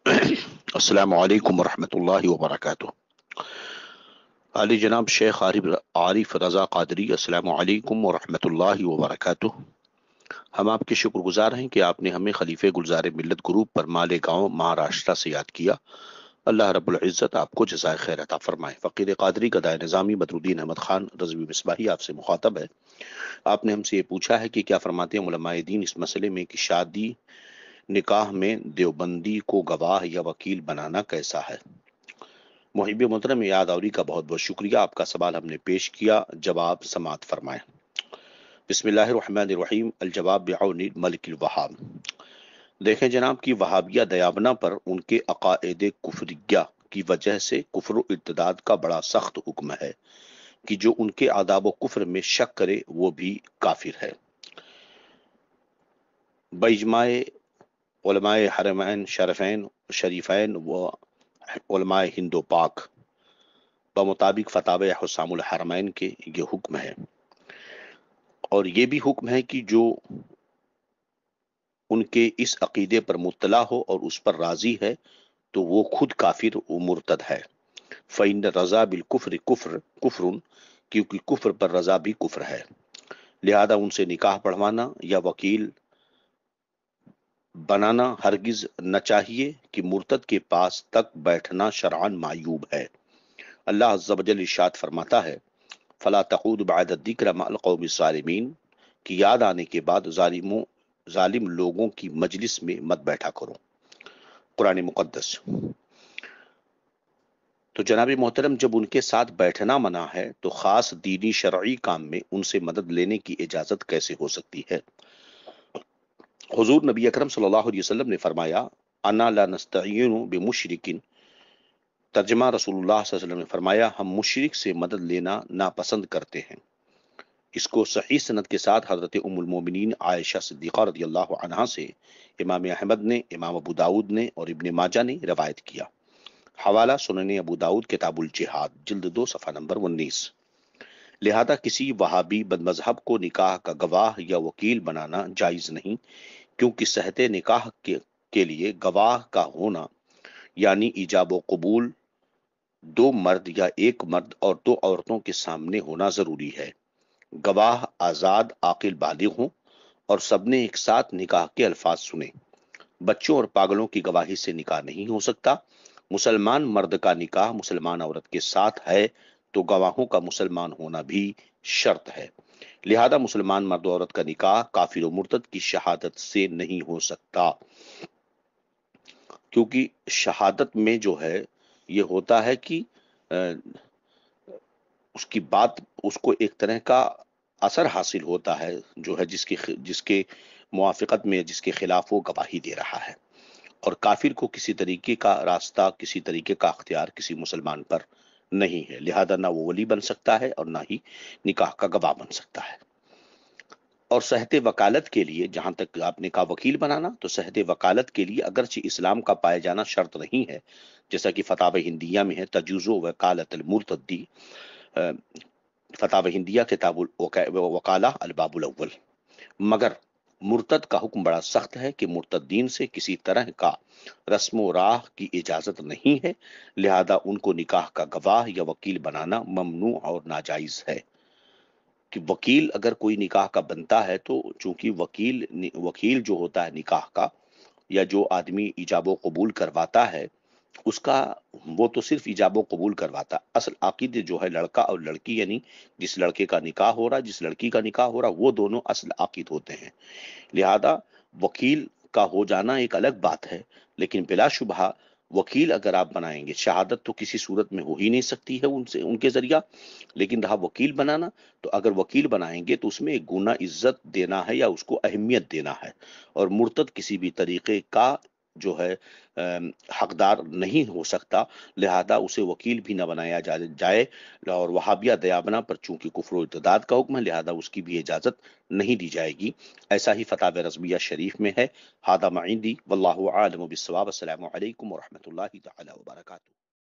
السلام علیکم ورحمۃ اللہ وبرکاتہ۔ علی جناب شیخ عارف رضا قادری، السلام علیکم ورحمۃ اللہ وبرکاتہ۔ ہم آپ کے شکر گزار ہیں کہ آپ نے ہمیں خلیفہ گلزار ملت گروپ پر مالیگاؤں مہاراشٹرا سے یاد کیا۔ اللہ رب العزت آپ کو جزائے خیر عطا فرمائے۔ فقیر قادری گدائے نظامی بدرالدین احمد خان رضوی مصباحی آپ سے مخاطب ہے۔ آپ نے ہم سے یہ پوچھا ہے کہ کیا فرماتے ہیں علماء دین اس مسئلے میں کہ شادی نکاح میں دیوبندی کو گواہ یا وکیل بنانا کیسا ہے؟ محب محترم یاد آوری کا بہت بہت شکریہ۔ آپ کا سوال ہم نے پیش کیا، جواب سماعت فرمائیں۔ بسم اللہ الرحمن الرحیم۔ الجواب بعون ملک الوہاب۔ دیکھیں جناب کی وہابیہ دیابنا پر ان کے عقائد کفریہ کی وجہ سے کفر و ارتداد کا بڑا سخت حکم ہے کہ جو ان کے آداب و کفر میں شک کرے وہ بھی کافر ہے۔ باجماع علماء حرمین شریفین و علماء ہند و پاک بمطابق فتاوی حسام الحرمین کے یہ حکم ہے، اور یہ بھی حکم ہے کہ جو ان کے اس عقیدے پر مطلع ہو اور اس پر راضی ہے تو وہ خود کافر و مرتد ہے۔ فإن رضا بالکفر کفر، کیونکہ کفر پر رضا بھی کفر ہے، لہذا ان سے نکاح پڑھوانا یا وکیل بنانا ہرگز نہ چاہیے کہ مرتد کے پاس تک بیٹھنا شرعاً معیوب ہے۔ اللہ عز و جل ارشاد فرماتا ہے فلا تقعد بعد الذکر مع القوم الظالمین، کی یاد آنے کے بعد ظالم لوگوں کی مجلس میں مت بیٹھا کرو۔ قرآن مقدس۔ تو جناب محترم جب ان کے ساتھ بیٹھنا منع ہے تو خاص دینی شرعی کام میں ان سے مدد لینے کی اجازت کیسے ہو سکتی ہے؟ حضور نبی اکرم صلی اللہ علیہ وسلم نے فرمایا انا لا نستعین بمشرک، ترجمہ رسول اللہ صلی اللہ علیہ وسلم نے فرمایا ہم مشرک سے مدد لینا ناپسند کرتے ہیں۔ اس کو صحیح سند کے ساتھ حضرت ام المومنین عائشہ صدیقہ رضی اللہ عنہا سے امام احمد نے، امام ابو داود نے اور ابن ماجہ نے روایت کیا۔ حوالہ سنن ابو داود کتاب الجہاد جلد 2 صفحہ نمبر 19۔ لہذا کسی وہابی بد مذہب کو نکاح کا گواہ یا وکیل بنانا جائز نہیں، کیونکہ صحت نکاح کے لیے گواہ کا ہونا یعنی ایجاب و قبول دو مرد یا ایک مرد اور دو عورتوں کے سامنے ہونا ضروری ہے۔ گواہ آزاد عاقل بالغ ہوں اور سب نے ایک ساتھ نکاح کے الفاظ سنے۔ بچوں اور پاگلوں کی گواہی سے نکاح نہیں ہو سکتا۔ مسلمان مرد کا نکاح مسلمان عورت کے ساتھ ہے تو گواہوں کا مسلمان ہونا بھی شرط ہے، لہذا مسلمان مرد و عورت کا نکاح کافر و مرتد کی شہادت سے نہیں ہو سکتا، کیونکہ شہادت میں جو ہے یہ ہوتا ہے کہ اس کی بات اس کو ایک طرح کا اثر حاصل ہوتا ہے جو ہے جس کے موافقت میں جس کے خلاف وہ گواہی دے رہا ہے، اور کافر کو کسی طریقے کا راستہ کسی طریقے کا اختیار کسی مسلمان پر نہیں ہے، لہذا نہ وہ ولی بن سکتا ہے اور نہ ہی نکاح کا گواہ بن سکتا ہے۔ اور صحت وکالت کے لیے جہاں تک آپ نے کہا وکیل بنانا، تو صحت وکالت کے لیے اگرچہ اسلام کا پائے جانا شرط نہیں ہے، جیسا کہ فتاوی ہندیہ میں ہے تجوز وکالت المرتدی، فتاوی ہندیہ کتاب الوکالہ الباب الاول، مگر مرتد کا حکم بڑا سخت ہے کہ مرتدین سے کسی طرح کا رسم و راہ کی اجازت نہیں ہے، لہذا ان کو نکاح کا گواہ یا وکیل بنانا ممنوع اور ناجائز ہے۔ کہ وکیل اگر کوئی نکاح کا بنتا ہے تو چونکہ وکیل جو ہوتا ہے نکاح کا، یا جو آدمی ایجاب و قبول کرواتا ہے اس کا، وہ تو صرف ایجاب و قبول کرواتا، اصل عقد جو ہے لڑکا اور لڑکی، یعنی جس لڑکے کا نکاح ہو رہا جس لڑکی کا نکاح ہو رہا وہ دونوں اصل عقد ہوتے ہیں، لہذا وکیل کا ہو جانا ایک الگ بات ہے، لیکن بلا شبہ وکیل اگر آپ بنائیں گے، شہادت تو کسی صورت میں ہو ہی نہیں سکتی ہے ان کے ذریعہ، لیکن رہا وکیل بنانا، تو اگر وکیل بنائیں گے تو اس میں ایک گنا عزت دینا ہے یا اس کو اہمیت دینا ہے، اور مرتد کسی بھی طریقے کا جو ہے حقدار نہیں ہو سکتا، لہذا اسے وکیل بھی نہ بنایا جائے، اور وہابیہ دیابنا پر چونکہ کفر و ارتداد کا حکم ہے لہذا اس کی بھی اجازت نہیں دی جائے گی، ایسا ہی فتاوی رضویہ شریف میں ہے۔ ھذا ما عندی واللہ اعلم بالصواب۔ السلام علیکم ورحمۃ اللہ تعالی وبرکاتہ۔